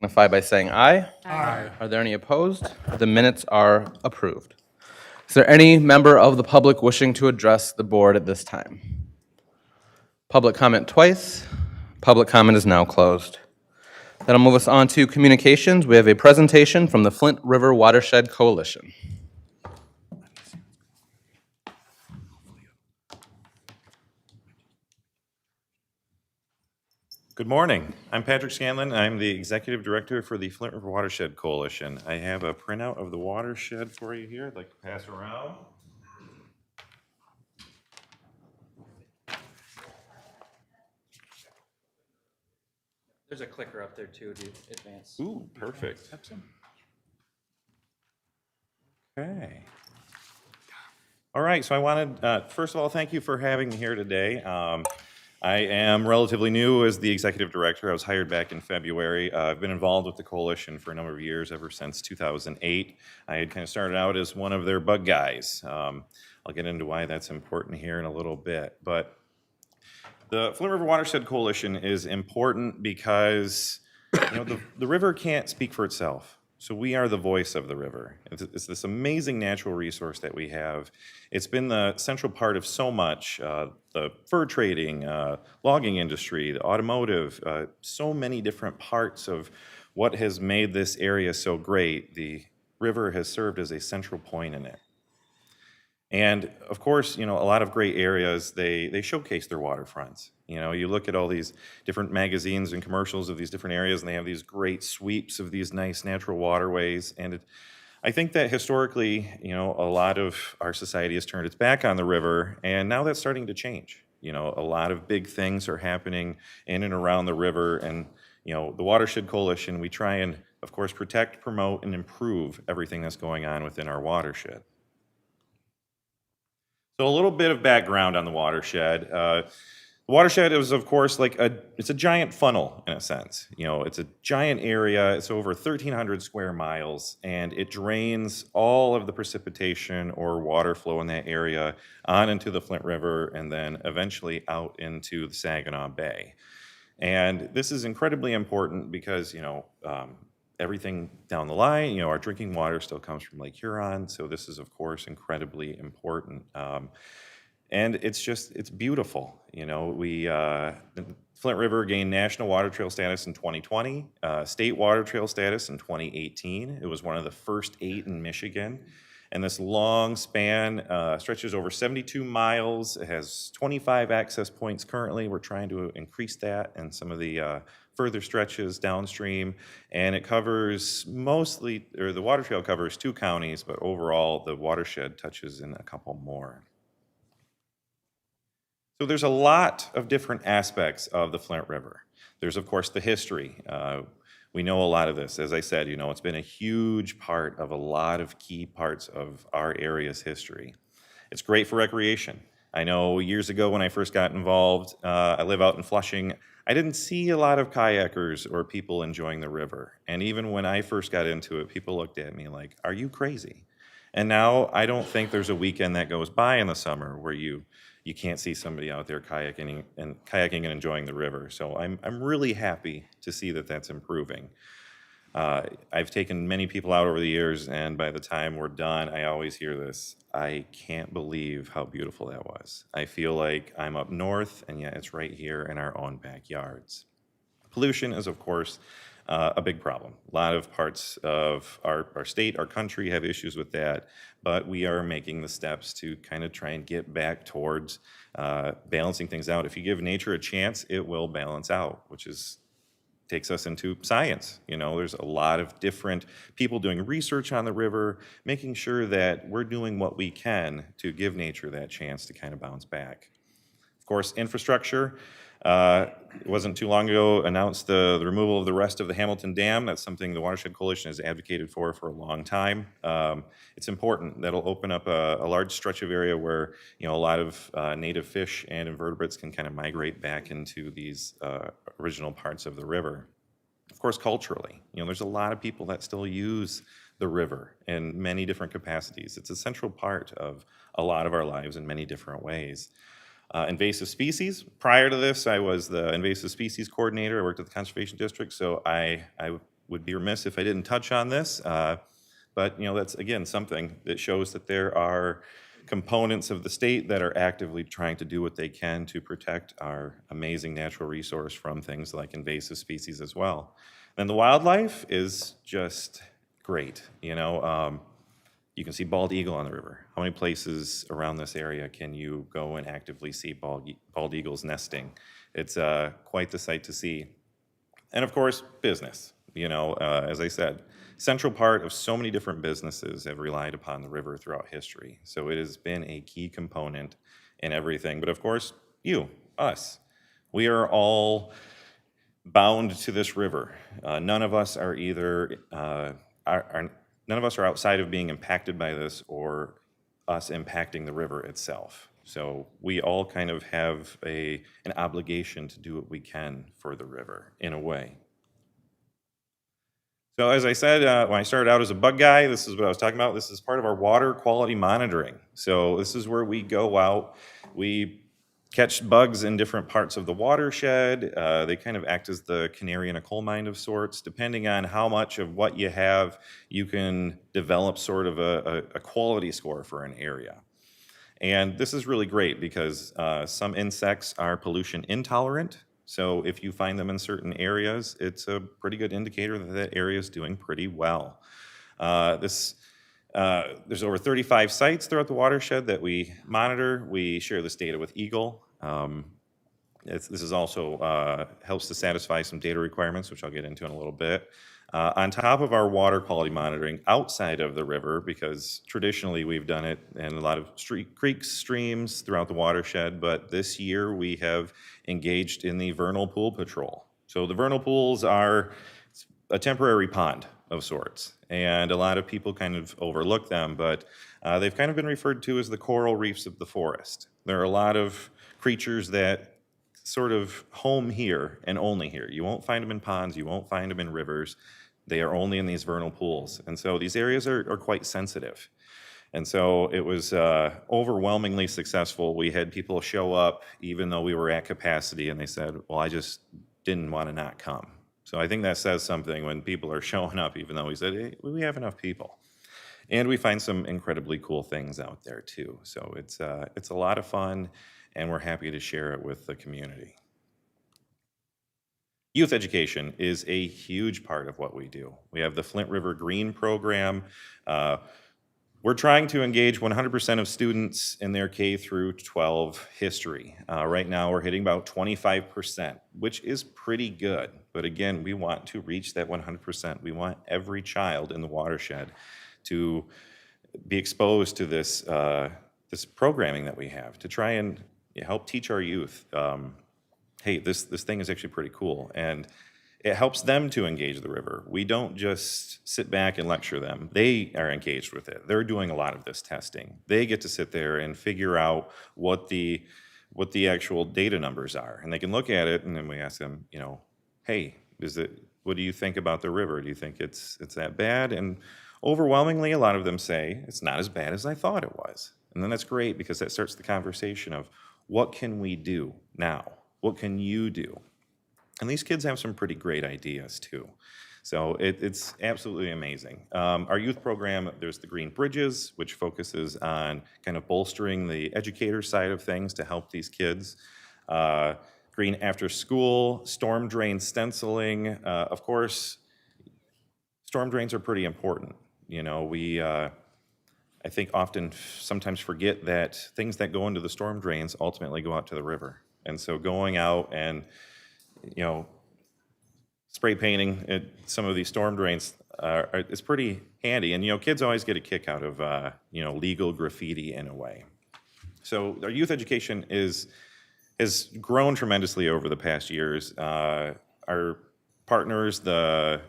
Signify by saying aye. Aye. Are there any opposed? The minutes are approved. Is there any member of the public wishing to address the board at this time? Public comment twice. Public comment is now closed. That'll move us on to communications. We have a presentation from the Flint River Watershed Coalition. Good morning. I'm Patrick Scanlon. I'm the Executive Director for the Flint River Watershed Coalition. I have a printout of the watershed for you here I'd like to pass around. There's a clicker up there too to advance. Ooh, perfect. Okay. All right, so I wanted, first of all, thank you for having me here today. I am relatively new as the executive director. I was hired back in February. I've been involved with the coalition for a number of years, ever since 2008. I had kind of started out as one of their bug guys. I'll get into why that's important here in a little bit. But the Flint River Watershed Coalition is important because the river can't speak for itself. So we are the voice of the river. It's this amazing natural resource that we have. It's been the central part of so much, the fur trading, logging industry, the automotive, so many different parts of what has made this area so great. The river has served as a central point in it. And of course, a lot of great areas, they showcase their waterfronts. You look at all these different magazines and commercials of these different areas, and they have these great sweeps of these nice natural waterways. And I think that historically, a lot of our society has turned its back on the river, and now that's starting to change. A lot of big things are happening in and around the river, and the Watershed Coalition, we try and, of course, protect, promote, and improve everything that's going on within our watershed. So a little bit of background on the watershed. The watershed is, of course, it's a giant funnel in a sense. It's a giant area. It's over 1,300 square miles, and it drains all of the precipitation or water flow in that area on into the Flint River and then eventually out into the Saginaw Bay. And this is incredibly important because, everything down the line, our drinking water still comes from Lake Huron, so this is, of course, incredibly important. And it's beautiful. The Flint River gained National Water Trail status in 2020, State Water Trail status in 2018. It was one of the first 8 in Michigan. And this long span stretches over 72 miles. It has 25 access points currently. We're trying to increase that and some of the further stretches downstream. And it covers the water trail covers 2 counties, but overall the watershed touches in a couple more. So there's a lot of different aspects of the Flint River. There's, of course, the history. We know a lot of this. As I said, it's been a huge part of a lot of key parts of our area's history. It's great for recreation. I know years ago when I first got involved, I live out in Flushing, I didn't see a lot of kayakers or people enjoying the river. And even when I first got into it, people looked at me like, are you crazy? And now I don't think there's a weekend that goes by in the summer where you can't see somebody out there kayaking and enjoying the river. So I'm really happy to see that that's improving. I've taken many people out over the years, and by the time we're done, I always hear this: I can't believe how beautiful that was. I feel like I'm up north, and yet it's right here in our own backyards. Pollution is, of course, a big problem. A lot of parts of our state, our country have issues with that, but we are making the steps to kind of try and get back towards balancing things out. If you give nature a chance, it will balance out, which takes us into science. There's a lot of different people doing research on the river, making sure that we're doing what we can to give nature that chance to kind of bounce back. Of course, infrastructure. It wasn't too long ago announced the removal of the rest of the Hamilton Dam. That's something the Watershed Coalition has advocated for a long time. It's important. That'll open up a large stretch of area where a lot of native fish and invertebrates can kind of migrate back into these original parts of the river. Of course, culturally, there's a lot of people that still use the river in many different capacities. It's a central part of a lot of our lives in many different ways. Invasive species. Prior to this, I was the invasive species coordinator. I worked at the Conservation District, so I would be remiss if I didn't touch on this. But that's, again, something that shows that there are components of the state that are actively trying to do what they can to protect our amazing natural resource from things like invasive species as well. And the wildlife is just great. You can see bald eagle on the river. How many places around this area can you go and actively see bald eagles nesting? It's quite the sight to see. And of course, business. As I said, central part of so many different businesses have relied upon the river throughout history. So it has been a key component in everything. But of course, us, we are all bound to this river. None of us are either none of us are outside of being impacted by this or us impacting the river itself. So we all kind of have an obligation to do what we can for the river in a way. So as I said, when I started out as a bug guy, this is what I was talking about. This is part of our water quality monitoring. So this is where we go out, we catch bugs in different parts of the watershed. They kind of act as the canary in a coal mine of sorts. Depending on how much of what you have, you can develop sort of a quality score for an area. And this is really great because some insects are pollution intolerant. So if you find them in certain areas, it's a pretty good indicator that that area is doing pretty well. There's over 35 sites throughout the watershed that we monitor. We share this data with Eagle. This is also helps to satisfy some data requirements, which I'll get into in a little bit. On top of our water quality monitoring outside of the river, because traditionally we've done it in a lot of creeks, streams throughout the watershed, but this year we have engaged in the vernal pool patrol. So the vernal pools are a temporary pond of sorts, and a lot of people kind of overlook them, but they've kind of been referred to as the coral reefs of the forest. There are a lot of creatures that sort of home here and only here. You won't find them in ponds, you won't find them in rivers. They are only in these vernal pools. And so these areas are quite sensitive. And so it was overwhelmingly successful. We had people show up even though we were at capacity, and they said, well, I just didn't want to not come. So I think that says something when people are showing up, even though we said, hey, we have enough people. And we find some incredibly cool things out there too. So it's a lot of fun, and we're happy to share it with the community. Youth education is a huge part of what we do. We have the Flint River Green program. We're trying to engage 100% of students in their K through 12 history. Right now we're hitting about 25%, which is pretty good. But again, we want to reach that 100%. We want every child in the watershed to be exposed to this, this programming that we have, to try and help teach our youth, hey, this thing is actually pretty cool. And it helps them to engage the river. We don't just sit back and lecture them. They are engaged with it. They're doing a lot of this testing. They get to sit there and figure out what the actual data numbers are. And they can look at it, and then we ask them, hey, what do you think about the river? Do you think it's that bad? And overwhelmingly, a lot of them say, it's not as bad as I thought it was. And then that's great, because that starts the conversation of, what can we do now? What can you do? And these kids have some pretty great ideas too. So it's absolutely amazing. Our youth program, there's the Green Bridges, which focuses on kind of bolstering the educator side of things to help these kids. Green After School, storm drain stenciling. Of course, storm drains are pretty important. We, I think often sometimes forget that things that go into the storm drains ultimately go out to the river. And so going out and, spray painting at some of these storm drains is pretty handy. And, kids always get a kick out of, legal graffiti in a way. So our youth education has grown tremendously over the past years. Our partners, the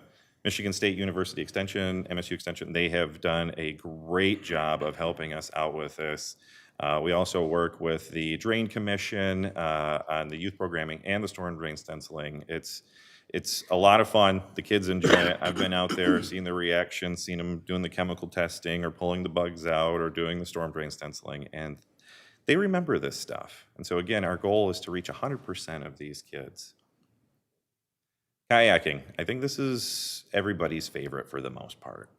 Michigan State University Extension, MSU Extension, they have done a great job of helping us out with this. We also work with the Drain Commission on the youth programming and the storm drain stenciling. It's a lot of fun. The kids enjoy it. I've been out there, seen the reaction, seen them doing the chemical testing or pulling the bugs out or doing the storm drain stenciling, and they remember this stuff. And so again, our goal is to reach 100% of these kids. Kayaking. I think this is everybody's favorite for the most part.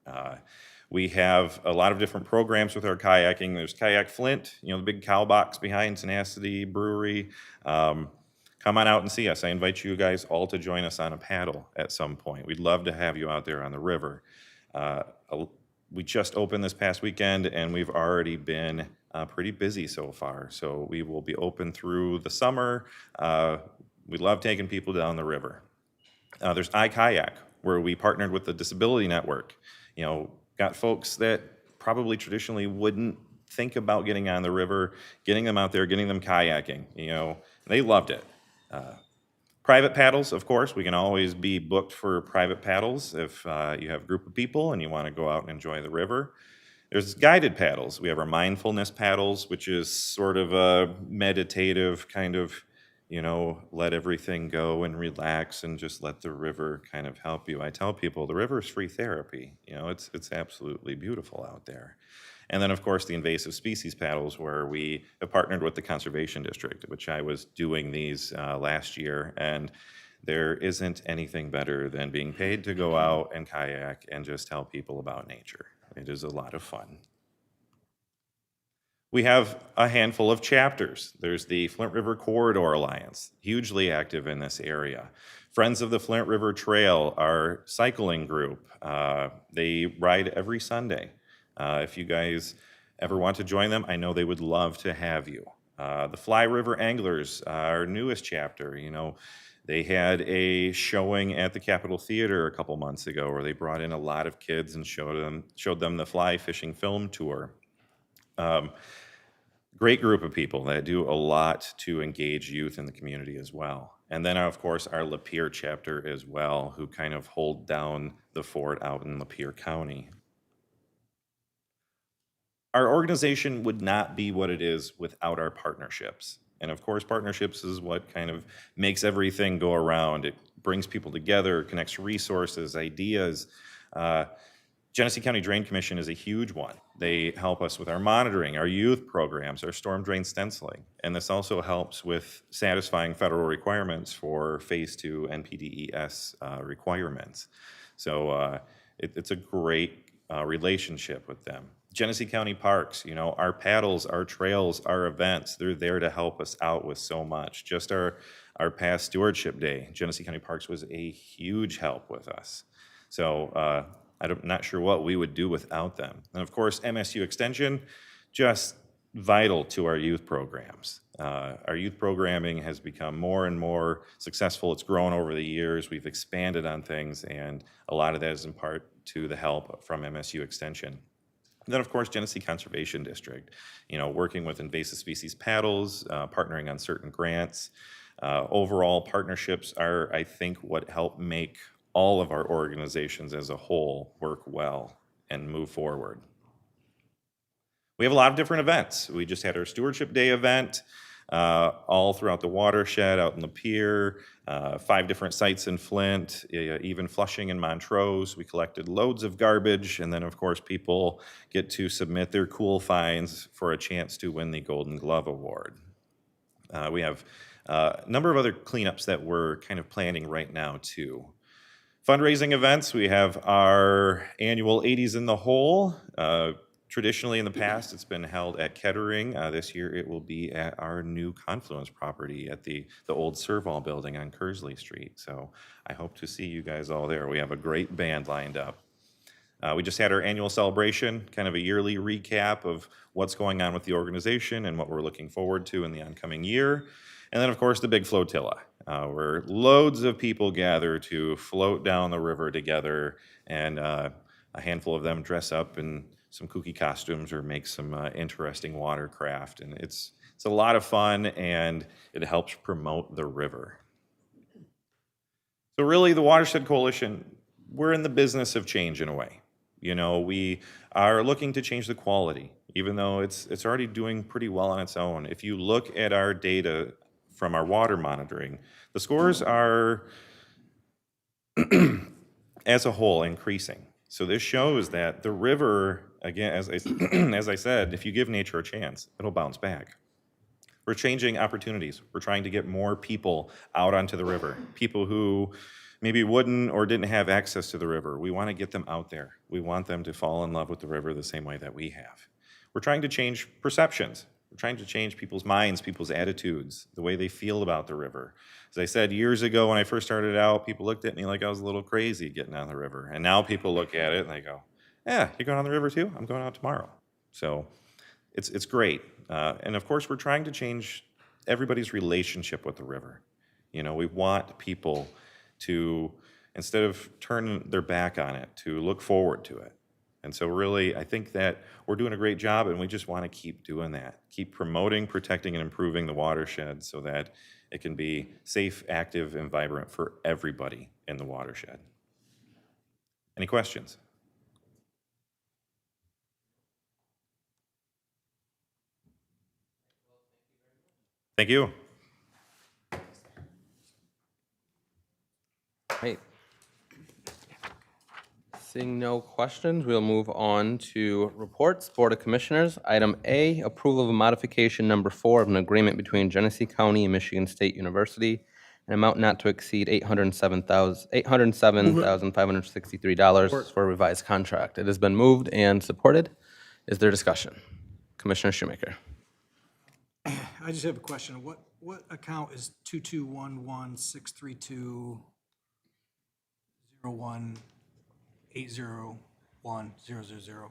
We have a lot of different programs with our kayaking. There's Kayak Flint, you know, the big cow box behind Tenacity Brewery. Come on out and see us. I invite you guys all to join us on a paddle at some point. We'd love to have you out there on the river. Uh, we just opened this past weekend, and we've already been pretty busy so far. So we will be open through the summer. We love taking people down the river. There's iKayak, where we partnered with the Disability Network. You know, got folks that probably traditionally wouldn't think about getting on the river, getting them out there, getting them kayaking. You know, they loved it. Private paddles, of course, we can always be booked for private paddles if you have a group of people and you want to go out and enjoy the river. There's guided paddles. We have our mindfulness paddles, which is sort of a meditative kind of, you know, let everything go and relax and just let the river kind of help you. I tell people the river is free therapy. You know, it's absolutely beautiful out there. And then, of course, the invasive species paddles, where we have partnered with the Conservation District, which I was doing these last year. And there isn't anything better than being paid to go out and kayak and just tell people about nature. It is a lot of fun. We have a handful of chapters. There's the Flint River Corridor Alliance, hugely active in this area. Friends of the Flint River Trail, our cycling group, they ride every Sunday. If you guys ever want to join them, I know they would love to have you. The Fly River Anglers, our newest chapter, you know, they had a showing at the Capitol Theater a couple months ago where they brought in a lot of kids and showed them the fly fishing film tour. Great group of people that do a lot to engage youth in the community as well. And then, of course, our Lapeer chapter as well, who kind of hold down the fort out in Lapeer County. Our organization would not be what it is without our partnerships. And of course, partnerships is what kind of makes everything go around. It brings people together, connects resources, ideas. Genesee County Drain Commission is a huge one. They help us with our monitoring, our youth programs, our storm drain stenciling. And this also helps with satisfying federal requirements for Phase 2 NPDES requirements. So it's a great relationship with them. Genesee County Parks, you know, our paddles, our trails, our events, they're there to help us out with so much. Just our past stewardship day, Genesee County Parks was a huge help with us. So I'm not sure what we would do without them. And of course, MSU Extension, just vital to our youth programs. Our youth programming has become more and more successful. It's grown over the years. We've expanded on things, and a lot of that is in part to the help from MSU Extension. And then, of course, Genesee Conservation District, you know, working with invasive species paddles, partnering on certain grants. Overall, partnerships are, I think, what help make all of our organizations as a whole work well and move forward. We have a lot of different events. We just had our Stewardship Day event, all throughout the watershed, out in the pier, 5 different sites in Flint, even Flushing and Montrose. We collected loads of garbage, and then of course people get to submit their cool finds for a chance to win the Golden Glove Award. We have a number of other cleanups that we're kind of planning right now too. Fundraising events, we have our annual 80s in the Hole. Traditionally in the past, it's been held at Kettering. This year it will be at our new Confluence property at the old Serval building on Kersley Street. So I hope to see you guys all there. We have a great band lined up. We just had our annual celebration, kind of a yearly recap of what's going on with the organization and what we're looking forward to in the oncoming year. And then, of course, the big flotilla, where loads of people gather to float down the river together, and a handful of them dress up in some kooky costumes or make some interesting watercraft. And it's a lot of fun, and it helps promote the river. So really, the Watershed Coalition, we're in the business of change in a way. You know, we are looking to change the quality, even though it's already doing pretty well on its own. If you look at our data from our water monitoring, the scores are, as a whole, increasing. So this shows that the river, again, as I said, if you give nature a chance, it'll bounce back. We're changing opportunities. We're trying to get more people out onto the river, people who maybe wouldn't or didn't have access to the river. We want to get them out there. We want them to fall in love with the river the same way that we have. We're trying to change perceptions. We're trying to change people's minds, people's attitudes, the way they feel about the river. As I said years ago when I first started out, people looked at me like I was a little crazy getting on the river. And now people look at it and they go, yeah, you're going on the river too? I'm going out tomorrow. So it's great. And of course, we're trying to change everybody's relationship with the river. You know, we want people to, instead of turning their back on it, to look forward to it. And so really, I think that we're doing a great job, and we just want to keep doing that. Keep promoting, protecting, and improving the watershed so that it can be safe, active, and vibrant for everybody in the watershed. Any questions? Thank you. Right. Seeing no questions, we'll move on to reports. Board of Commissioners, item A, approval of a modification number 4 of an agreement between Genesee County and Michigan State University, an amount not to exceed $807,563 for a revised contract. It has been moved and supported. Is there discussion? Commissioner Shoemaker. I just have a question. What account is 2211-632-01-801-000?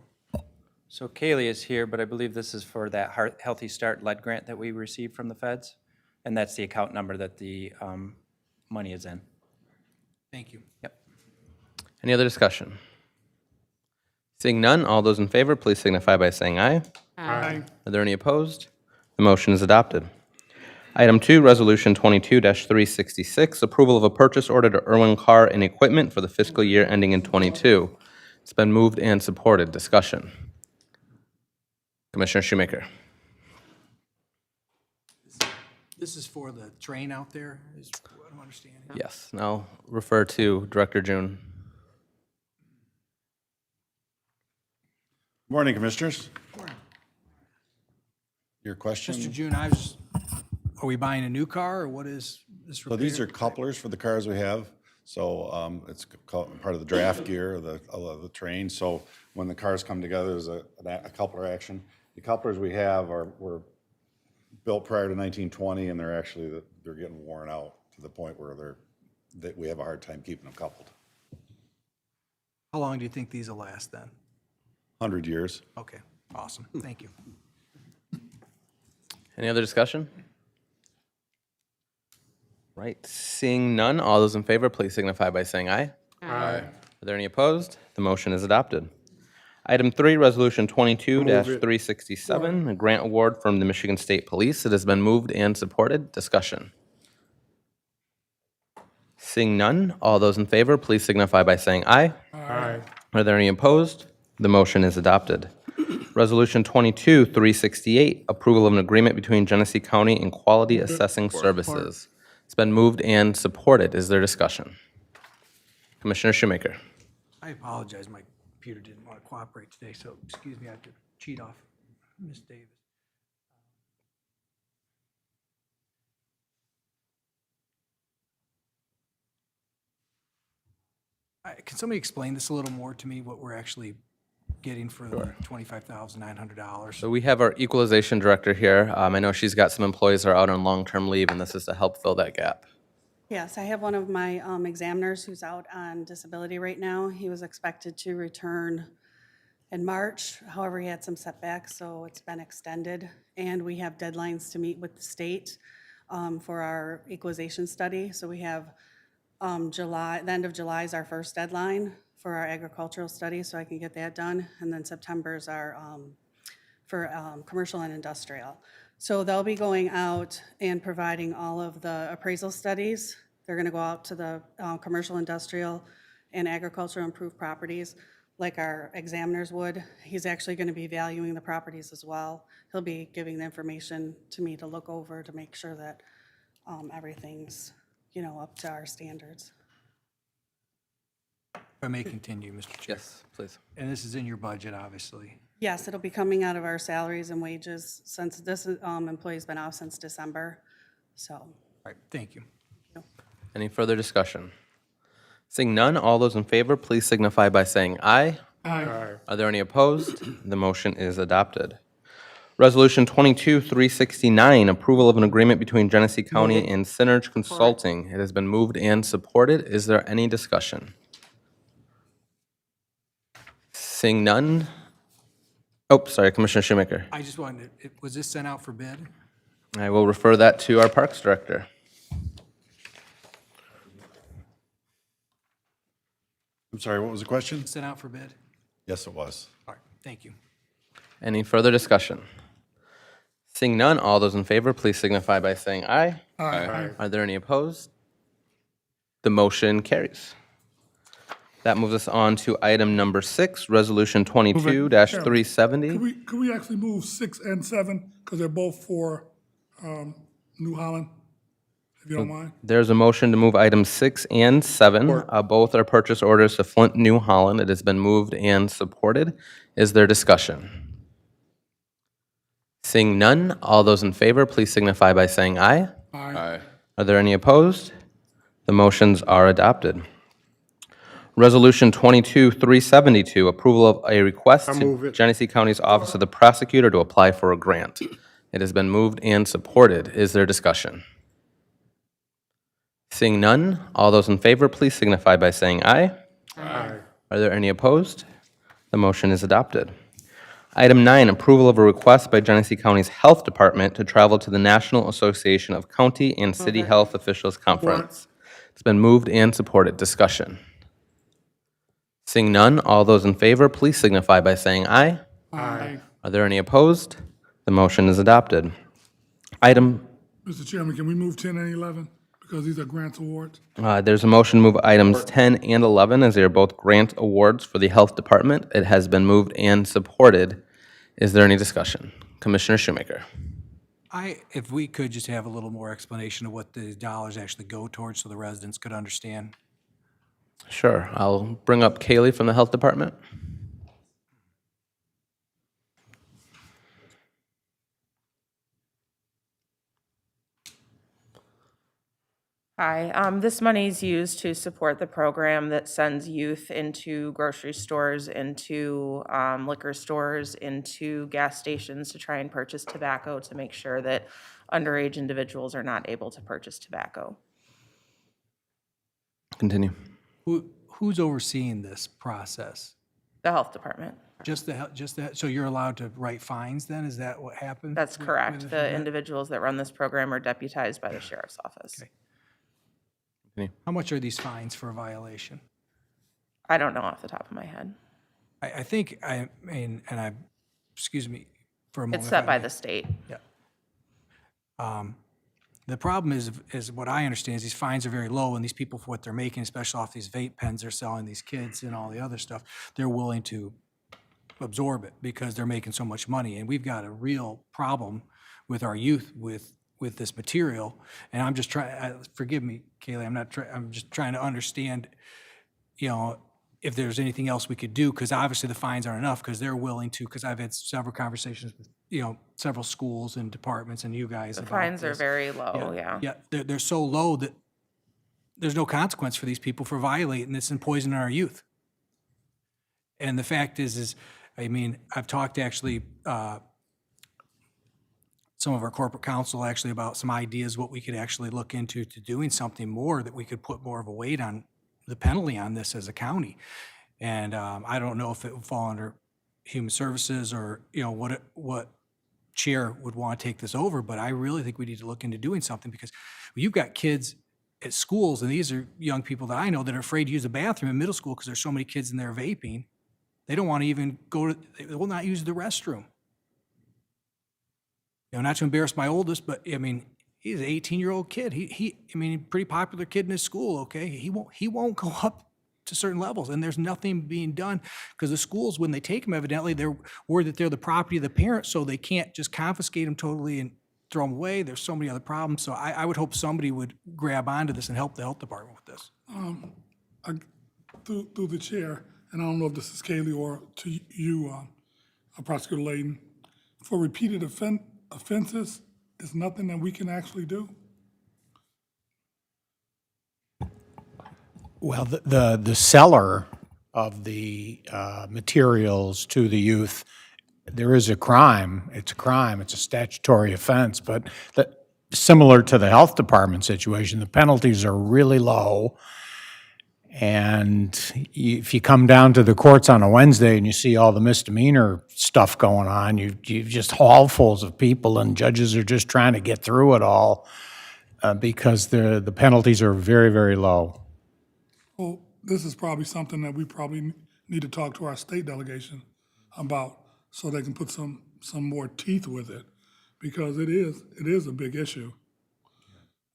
So Kaylee is here, but I believe this is for that Healthy Start lead grant that we received from the feds. And that's the account number that the money is in. Thank you. Yep. Any other discussion? Seeing none, all those in favor, please signify by saying aye. Aye. Are there any opposed? The motion is adopted. Item 2, Resolution 22-366, approval of a purchase order to Irwin Car and Equipment for the fiscal year ending in '22. It's been moved and supported. Discussion. Commissioner Shoemaker. This is for the train out there, is what I'm understanding. Yes, now refer to Director June. Morning, Commissioners. Your question? Mr. June, are we buying a new car, or what is this So repair? these are couplers for the cars we have. So it's part of the draft gear of the train. So when the cars come together, there's a coupler action. The couplers we have were built prior to 1920, and they're getting worn out to the point where we have a hard time keeping them coupled. How long do you think these will last then? 100 years. Okay, awesome. Thank you. Any other discussion? Right, seeing none, all those in favor, please signify by saying aye. Aye. Are there any opposed? The motion is adopted. Item 3, Resolution 22-367, a grant award from the Michigan State Police. It has been moved and supported. Discussion. Seeing none, all those in favor, please signify by saying aye. Aye. Are there any opposed? The motion is adopted. Resolution 22-368, approval of an agreement between Genesee County and Quality Assessing Services. It's been moved and supported. Is there discussion? Commissioner Shoemaker. I apologize, my computer didn't want to cooperate today, so excuse me, I have to cheat off Ms. Davis. Can somebody explain this a little more to me, what we're actually getting for the $25,900? So we have our equalization director here. I know she's got some employees that are out on long-term leave, and this is to help fill that gap. Yes, I have one of my examiners who's out on disability right now. He was expected to return in March. However, he had some setbacks, so it's been extended. And we have deadlines to meet with the state for our equalization study. So we have the end of July is our first deadline for our agricultural study, so I can get that done. And then September is our for commercial and industrial. So they'll be going out and providing all of the appraisal studies. They're going to go out to the commercial, industrial, and agricultural improved properties like our examiners would. He's actually going to be valuing the properties as well. He'll be giving the information to me to look over to make sure that everything's, up to our standards. If I may continue, Mr. Chair. Yes, please. And this is in your budget, obviously. Yes, it'll be coming out of our salaries and wages since this employee's been off since December, so. All right, thank you. Any further discussion? Seeing none, all those in favor, please signify by saying aye. Aye. Are there any opposed? The motion is adopted. Resolution 22-369, approval of an agreement between Genesee County and Synergy Consulting. It has been moved and supported. Is there any discussion? Seeing none. Oh, sorry, Commissioner Shoemaker. I just wanted, was this sent out for bid? I will refer that to our Parks Director. I'm sorry, what was the question? Sent out for bid? Yes, it was. All right, thank you. Any further discussion? Seeing none, all those in favor, please signify by saying aye. Aye. Are there any opposed? The motion carries. That moves us on to item number 6, Resolution 22-370. Could we actually move 6 and 7, because they're both for New Holland, if you don't mind? There's a motion to move items 6 and 7. Both are purchase orders to Flint, New Holland. It has been moved and supported. Is there discussion? Seeing none, all those in favor, please signify by saying aye. Aye. Are there any opposed? The motions are adopted. Resolution 22-372, approval of a request to Genesee County's Office of the Prosecutor to apply for a grant. It has been moved and supported. Is there discussion? Seeing none, all those in favor, please signify by saying aye. Aye. Are there any opposed? The motion is adopted. Item 9, approval of a request by Genesee County's Health Department to travel to the National Association of County and City Health Officials Conference. It's been moved and supported. Discussion. Seeing none, all those in favor, please signify by saying aye. Aye. Are there any opposed? The motion is adopted. Item, Mr. Chairman, can we move 10 and 11? Because these are grant awards. there's a motion to move items 10 and 11 as they are both grant awards for the Health Department. It has been moved and supported. Is there any discussion? Commissioner Shoemaker. If we could just have a little more explanation of what the dollars actually go towards so the residents could understand. Sure. I'll bring up Kaylee from the Health Department. Hi, this money is used to support the program that sends youth into grocery stores, into liquor stores, into gas stations to try and purchase tobacco to make sure that underage individuals are not able to purchase tobacco. Continue. Who's overseeing this process? The health department. Just that, so you're allowed to write fines then? Is that what happened? That's correct. The individuals that run this program are deputized by the sheriff's office. Okay. How much are these fines for a violation? I don't know off the top of my head. I think, I mean, and I, excuse me for a moment. It's if set I by may. the state. Yeah. The problem is what I understand is these fines are very low, and these people, for what they're making, especially off these vape pens they're selling these kids and all the other stuff, they're willing to absorb it because they're making so much money. And we've got a real problem with our youth with this material. And I'm just trying, forgive me, Kaylee, I'm just trying to understand, you know, if there's anything else we could do, because obviously the fines aren't enough, because they're willing to, because I've had several conversations with, you know, several schools and departments and you guys The about fines are this. very low, yeah. Yeah, they're so low that there's no consequence for these people for violating this and poisoning our youth. And the fact is, I mean, I've talked actually, some of our corporate counsel actually about some ideas, what we could actually look into to doing something more, that we could put more of a weight on the penalty on this as a county. And I don't know if it would fall under Human Services or, you know, what chair would want to take this over, but I really think we need to look into doing something, because you've got kids at schools, and these are young people that I know that are afraid to use the bathroom in middle school because there's so many kids in there vaping. They don't want to even they will not use the restroom. You know, not to embarrass my oldest, but I mean, he's an 18-year-old kid. I mean, pretty popular kid in his school, okay? He won't go up to certain levels, and there's nothing being done, because the schools, when they take them, evidently, they're worried that they're the property of the parents, so they can't just confiscate them totally and throw them away. There's so many other problems. So I would hope somebody would grab onto this and help the health department with this. Through the chair, and I don't know if this is Kaylee or to you, Prosecutor Layden, for repeated offenses, is nothing that we can actually do? Well, the seller of the materials to the youth, there is a crime. It's a crime. It's a statutory offense. But similar to the health department situation, the penalties are really low. And if you come down to the courts on a Wednesday and you see all the misdemeanor stuff going on, you just haulfuls of people, and judges are just trying to get through it all because the penalties are very, very low. Well, this is probably something that we probably need to talk to our state delegation about so they can put some more teeth with it, because it is a big issue.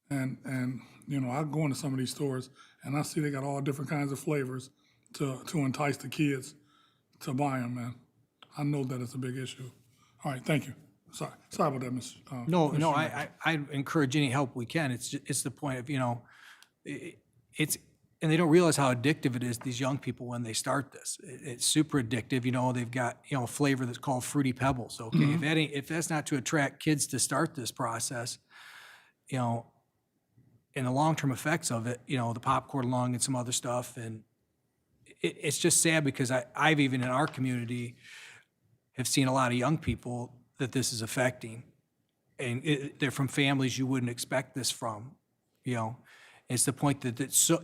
And you know, I go into some of these stores and I see they got all different kinds of flavors to entice the kids to buy them, man. I know that it's a big issue. All right, thank you. Sorry about that, Ms. No, Commissioner. I encourage any help we can. It's the point of, it's, and they don't realize how addictive it is, these young people, when they start this. It's super addictive, they've got, a flavor that's called Fruity Pebbles, okay? If that's not to attract kids to start this process, and the long-term effects of it, the popcorn lung and some other stuff, and it's just sad because I've even in our community have seen a lot of young people that this is affecting. And they're from families you wouldn't expect this from, It's the point that it's so,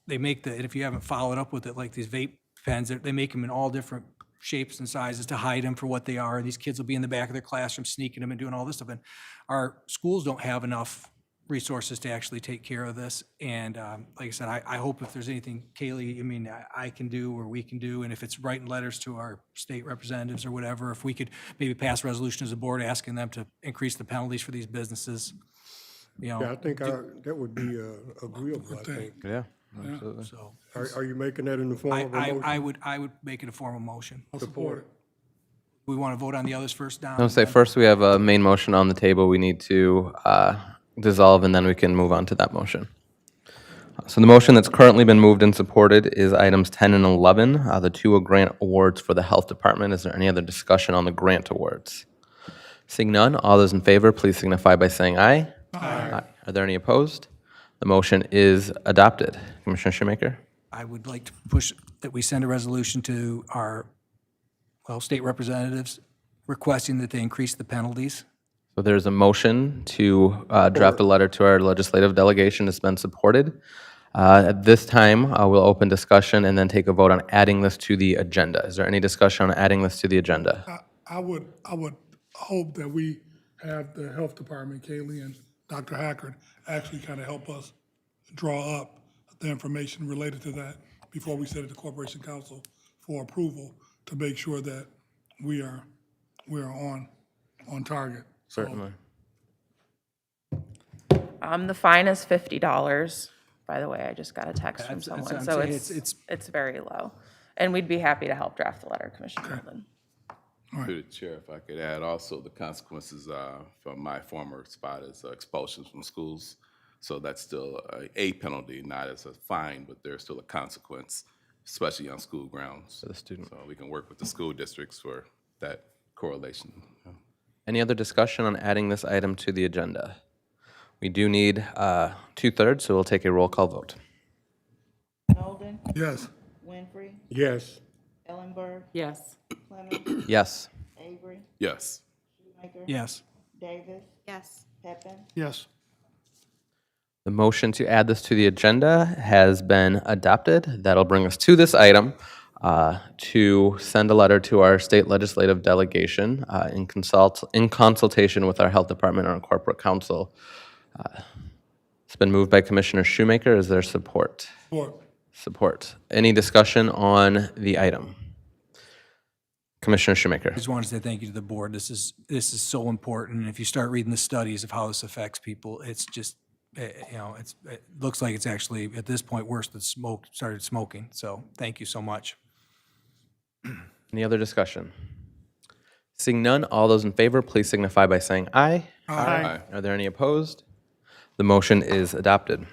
they make and if you haven't followed up with it, like these vape pens, they make them in all different shapes and sizes to hide them for what they are. And these kids will be in the back of their classroom sneaking them and doing all this stuff. And our schools don't have enough resources to actually take care of this. And like I said, I hope if there's anything, Kaylee, I can do or we can do, and if it's writing letters to our state representatives or whatever, if we could maybe pass a resolution as a board asking them to increase the penalties for these businesses, Yeah, I think that would be agreeable, I think. Yeah, absolutely. so. Are you making that in the form of a motion? I would make it a formal motion. I'll support it. We want to vote on the others first, Don? I'll say first we have a main motion on the table we need to dissolve, and then we can move on to that motion. So the motion that's currently been moved and supported is items 10 and 11, the two grant awards for the health department. Is there any other discussion on the grant awards? Seeing none, all those in favor, please signify by saying aye. Aye. Are there any opposed? The motion is adopted. Commissioner Shoemaker? I would like to push that we send a resolution to our, state representatives requesting that they increase the penalties. So there's a motion to draft a letter to our legislative delegation. It's been supported. At this time, we'll open discussion and then take a vote on adding this to the agenda. Is there any discussion on adding this to the agenda? I would hope that we have the health department, Kaylee and Dr. Hackard, actually kind of help us draw up the information related to that before we send it to Corporation Council for approval, to make sure that we are on target. Certainly. The fine is $50. By the way, I just got a text from That's what someone, I'm so saying. it's very low. And we'd be happy to help draft the letter, Commissioner Holden. Through the chair, if I could add also the consequences from my former spot is expulsions from schools. So that's still a penalty, not as a fine, but there's still a consequence, especially on school grounds. For the student. So we can work with the school districts for that correlation. Any other discussion on adding this item to the agenda? We do need 2/3, so we'll take a roll call vote. Golden, Yes. Winfrey, Yes. Ellenberg, Yes. Clement, Yes. Avery, Yes. Shoemaker, Yes. Davis, Yes. Peppin, Yes. The motion to add this to the agenda has been adopted. That'll bring us to this item, to send a letter to our state legislative delegation in consultation with our health department and our corporate counsel. It's been moved by Commissioner Shoemaker. Is there support? Support. Support. Any discussion on the item? Commissioner Shoemaker. I just want to say thank you to the board. This is so important. And if you start reading the studies of how this affects people, it's just, it looks like it's actually, at this point, worse than started smoking. So thank you so much. Any other discussion? Seeing none, all those in favor, please signify by saying aye. Aye. Are there any opposed? The motion is adopted.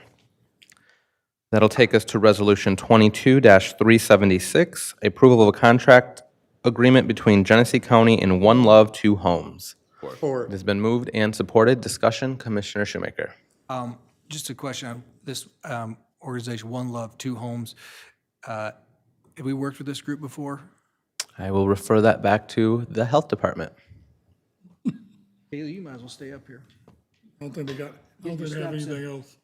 That'll take us to Resolution 22-376, approval of a contract agreement between Genesee County and One Love Two Homes. It has been moved and supported. Discussion, Commissioner Shoemaker. Just a question on this. organization, One Love, Two Homes. Have we worked with this group before? I will refer that back to the health department. Haley, you might as well stay up here. I don't think they got, I don't think they have anything else.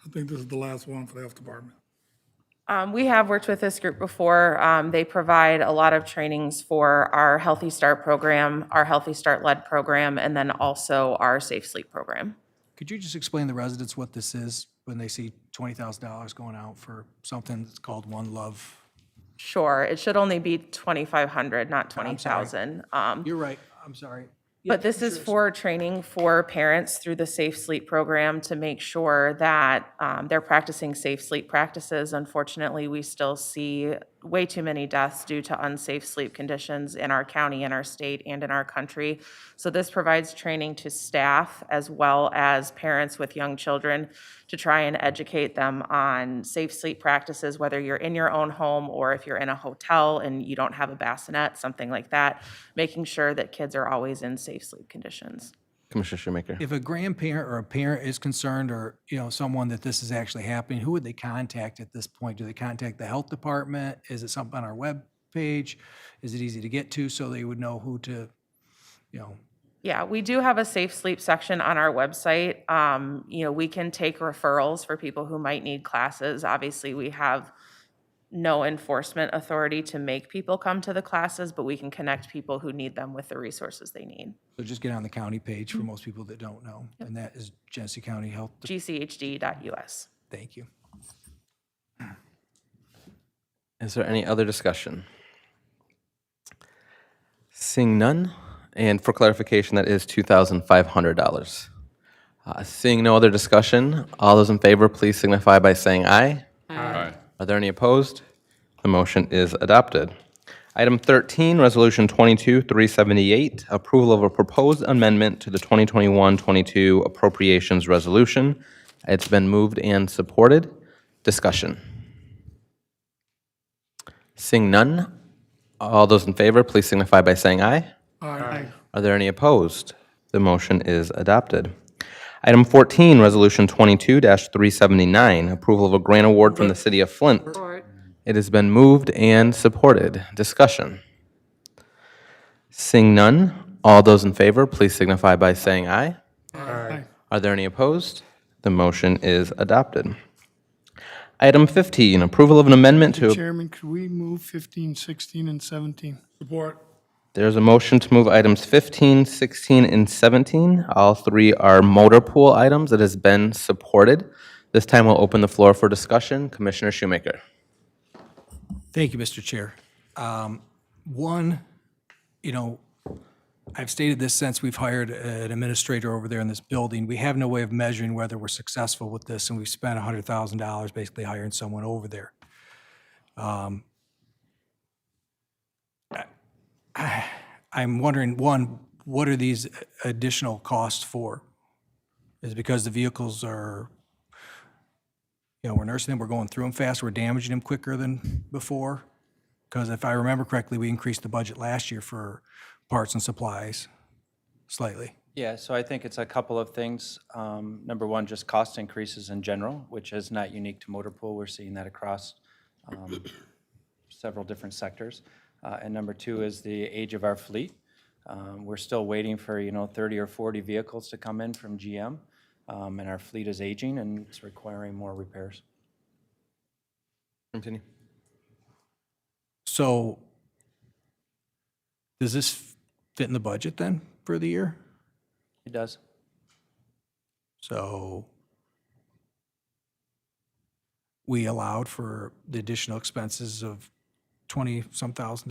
I think this is the last one for the health department. We have worked with this group before. They provide a lot of trainings for our Healthy Start program, our Healthy Start lead program, and then also our Safe Sleep program. Could you just explain to the residents what this is when they see $20,000 going out for something that's called One Love? Sure, it should only be 2,500, not 20,000. You're right, I'm sorry. But this is for training for parents through the Safe Sleep program to make sure that they're practicing safe sleep practices. Unfortunately, we still see way too many deaths due to unsafe sleep conditions in our county, in our state, and in our country. So this provides training to staff as well as parents with young children to try and educate them on safe sleep practices, whether you're in your own home or if you're in a hotel and you don't have a bassinet, something like that, making sure that kids are always in safe sleep conditions. Commissioner Shoemaker. If a grandparent or a parent is concerned, or, someone that this is actually happening, who would they contact at this point? Do they contact the health department? Is it something on our web page? Is it easy to get to so they would know who to, Yeah, we do have a safe sleep section on our website. We can take referrals for people who might need classes. Obviously, we have no enforcement authority to make people come to the classes, but we can connect people who need them with the resources they need. so just get on the county page for most people that don't know. And that is Genesee County Health. gchd.us. Thank you. Is there any other discussion? Seeing none, and for clarification, that is $2,500. Seeing no other discussion, all those in favor, please signify by saying aye. Aye. Are there any opposed? The motion is adopted. Item 13, Resolution 22-378, approval of a proposed amendment to the 2021-22 appropriations resolution. It's been moved and supported. Discussion. Seeing none, all those in favor, please signify by saying aye. Aye. Are there any opposed? The motion is adopted. Item 14, Resolution 22-379, approval of a grant award from the City of Flint. It has been moved and supported. Discussion. Seeing none, all those in favor, please signify by saying aye. Aye. Are there any opposed? The motion is adopted. Item 15, approval of an amendment to... Chairman, could we move 15, 16, and 17? Support. There's a motion to move items 15, 16, and 17. All three are motor pool items that has been supported. This time we'll open the floor for discussion. Commissioner Shoemaker. Thank you, Mr. Chair. One, I've stated this since we've hired an administrator over there in this building. We have no way of measuring whether we're successful with this, and we've spent $100,000 basically hiring someone over there. I'm wondering, one, what are these additional costs for? Is it because the vehicles are, we're nursing them, we're going through them fast, we're damaging them quicker than before? Because if I remember correctly, we increased the budget last year for parts and supplies slightly. Yeah, so I think it's a couple of things. Number one, just cost increases in general, which is not unique to motor pool. We're seeing that across several different sectors. And number two is the age of our fleet. We're still waiting for, 30 or 40 vehicles to come in from GM. And our fleet is aging and it's requiring more repairs. Continue. So does this fit in the budget then for the year? It does. So we allowed for the additional expenses of $20-some thousand.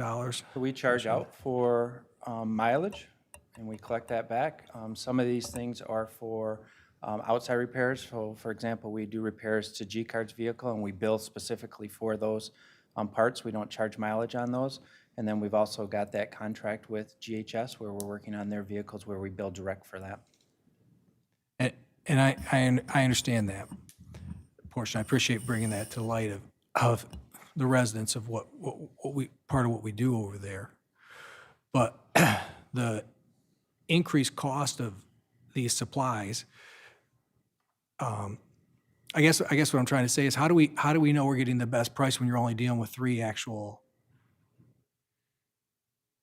So we charge out for mileage, and we collect that back. Some of these things are for outside repairs. So, for example, we do repairs to G-Card's vehicle, and we bill specifically for those parts. We don't charge mileage on those. And then we've also got that contract with GHS, where we're working on their vehicles, where we bill direct for that. And I understand that portion. I appreciate bringing that to light of the residents of what we, part of what we do over there. But the increased cost of these supplies, I guess what I'm trying to say is how do we know we're getting the best price when you're only dealing with 3 actual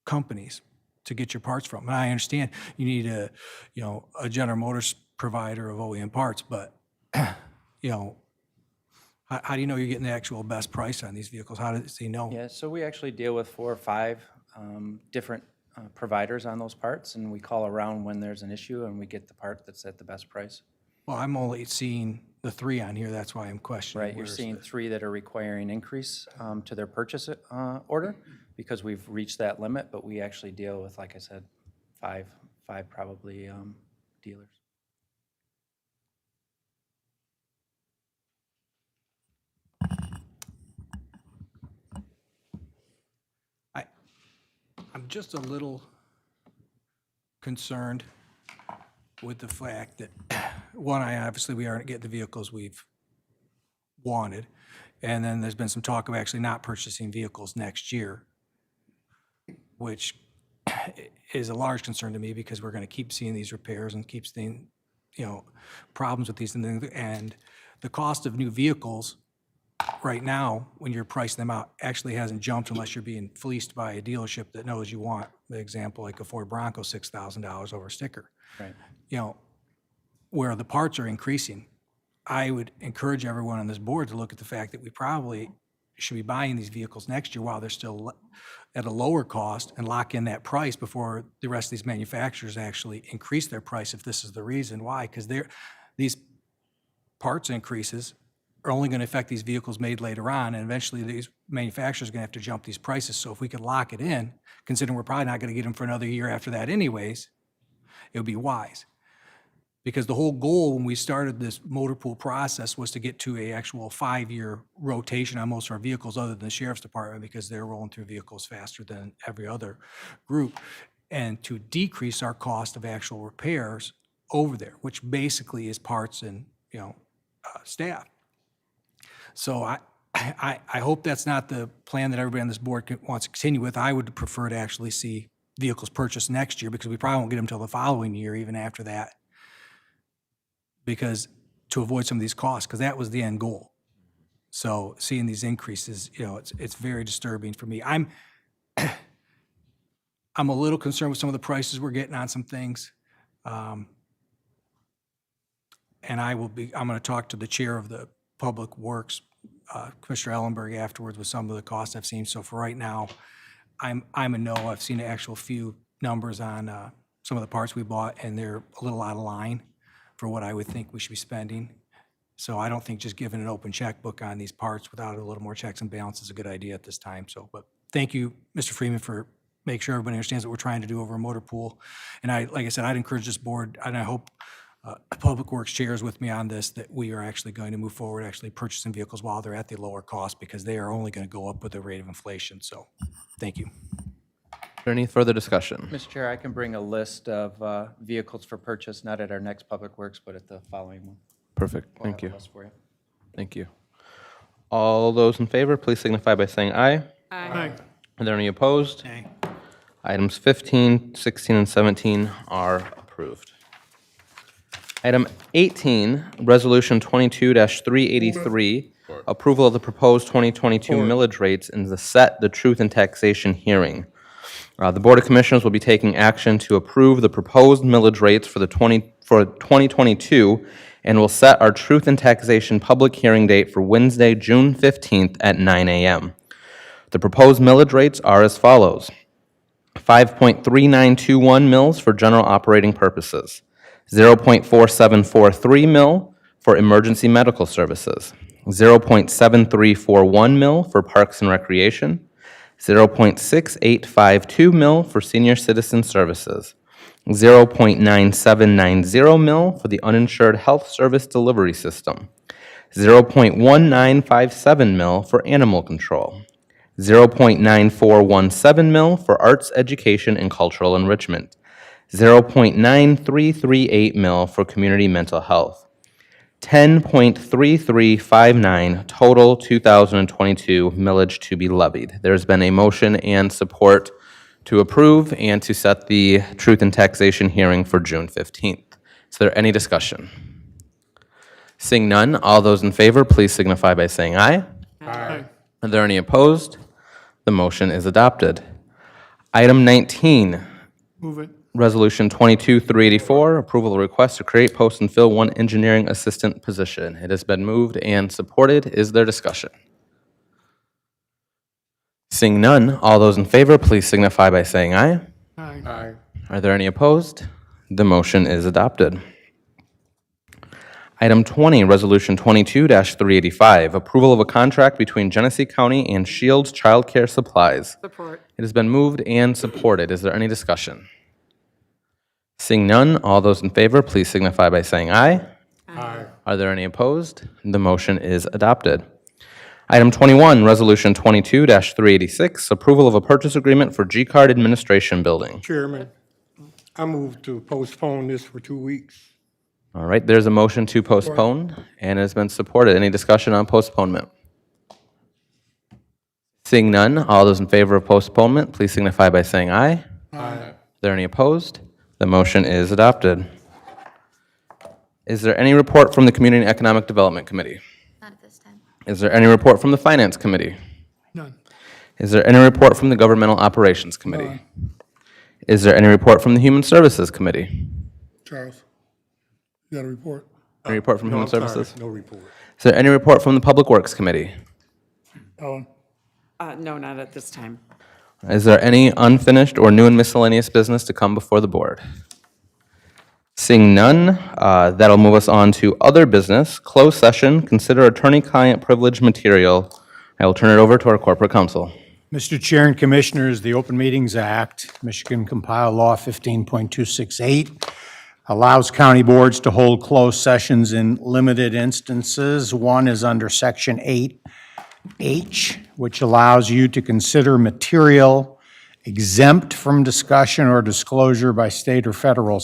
companies to get your parts from? And I understand you need a General Motors provider of OEM parts, but, how do you know you're getting the actual best price on these vehicles? How does he know? Yeah, so we actually deal with 4 or 5 different providers on those parts, and we call around when there's an issue, and we get the part that's at the best price. Well, I'm only seeing the 3 on here, that's why I'm questioning. Right, you're where's seeing the- 3 that are requiring increase to their purchase order because we've reached that limit, but we actually deal with, like I said, 5 probably dealers. I'm just a little concerned with the fact that, one, obviously we aren't getting the vehicles we've wanted, and then there's been some talk of actually not purchasing vehicles next year, which is a large concern to me because we're going to keep seeing these repairs and keep seeing, problems with these things. And the cost of new vehicles right now, when you're pricing them out, actually hasn't jumped unless you're being fleeced by a dealership that knows you want, the example, like a Ford Bronco, $6,000 over a sticker. Right. Where the parts are increasing, I would encourage everyone on this board to look at the fact that we probably should be buying these vehicles next year while they're still at a lower cost and lock in that price before the rest of these manufacturers actually increase their price if this is the reason why. Because these parts increases are only going to affect these vehicles made later on, and eventually these manufacturers are going to have to jump these prices. So if we could lock it in, considering we're probably not going to get them for another year after that anyways, it would be wise. Because the whole goal when we started this motor pool process was to get to a actual 5-year rotation on most of our vehicles other than the sheriff's department because they're rolling through vehicles faster than every other group, and to decrease our cost of actual repairs over there, which basically is parts and, staff. So I hope that's not the plan that everybody on this board wants to continue with. I would prefer to actually see vehicles purchased next year because we probably won't get them until the following year, even after that, because to avoid some of these costs, because that was the end goal. So seeing these increases, it's very disturbing for me. I'm a little concerned with some of the prices we're getting on some things. And I'm going to talk to the chair of the Public Works, Commissioner Ellenberg, afterwards with some of the costs I've seen. So for right now, I'm a no. I've seen an actual few numbers on some of the parts we bought, and they're a little out of line for what I would think we should be spending. So I don't think just giving an open checkbook on these parts without a little more checks and balances is a good idea at this time. So, but thank you, Mr. Freeman, for making sure everybody understands what we're trying to do over a motor pool. And like I said, I'd encourage this board, and I hope Public Works chair is with me on this, that we are actually going to move forward, actually purchasing vehicles while they're at the lower cost, because they are only going to go up with the rate of inflation. So, thank you. Is there any further discussion? Mr. Chair, I can bring a list of vehicles for purchase, not at our next Public Works, but at the following one. Perfect, We'll thank have you. a list for you. Thank you. All those in favor, please signify by saying aye. Aye. Are there any opposed? Okay. Items 15, 16, and 17 are approved. Item 18, Resolution 22-383, approval of the proposed 2022 millage rates and to set the truth in taxation hearing. The Board of Commissioners will be taking action to approve the proposed millage rates for 2022 and will set our truth in taxation public hearing date for Wednesday, June 15th at 9 a.m. The proposed millage rates are as follows: 5.3921 mils for general operating purposes, 0.4743 mil for emergency medical services, 0.7341 mil for parks and recreation, 0.6852 mil for senior citizen services, 0.9790 mil for the uninsured health service delivery system, 0.1957 mil for animal control, 0.9417 mil for arts, education, and cultural enrichment, 0.9338 mil for community mental health, 10.3359 total 2022 millage to be levied. There's been a motion and support to approve and to set the truth in taxation hearing for June 15th. Is there any discussion? Seeing none, all those in favor, please signify by saying aye. Aye. Are there any opposed? The motion is adopted. Item 19, Move it. Resolution 22-384, approval of request to create, post, and fill one engineering assistant position. It has been moved and supported. Is there discussion? Seeing none, all those in favor, please signify by saying aye. Aye. Aye. Are there any opposed? The motion is adopted. Item 20, Resolution 22-385, approval of a contract between Genesee County and Shields Child Care Supplies. Support. It has been moved and supported. Is there any discussion? Seeing none, all those in favor, please signify by saying aye. Aye. Are there any opposed? The motion is adopted. Item 21, Resolution 22-386, approval of a purchase agreement for G-Card Administration Building. Chairman, I move to postpone this for 2 weeks. All right, there's a motion to postpone, and it has been supported. Any discussion on postponement? Seeing none, all those in favor of postponement, please signify by saying aye. Aye. Are there any opposed? The motion is adopted. Is there any report from the Community and Economic Development Committee? Not at this time. Is there any report from the Finance Committee? None. Is there any report from the Governmental Operations Committee? Is there any report from the Human Services Committee? Charles, you got a report? Any report from No, Human I'm sorry, Services? no report. Is there any report from the Public Works Committee? Ellen? No, not at this time. Is there any unfinished or new and miscellaneous business to come before the board? Seeing none, that'll move us on to other business. Closed session, consider attorney-client privilege material. I will turn it over to our corporate counsel. Mr. Chair and Commissioners, the Open Meetings Act, Michigan Compile Law 15.268, allows county boards to hold closed sessions in limited instances. One is under Section 8H, which allows you to consider material exempt from discussion or disclosure by state or federal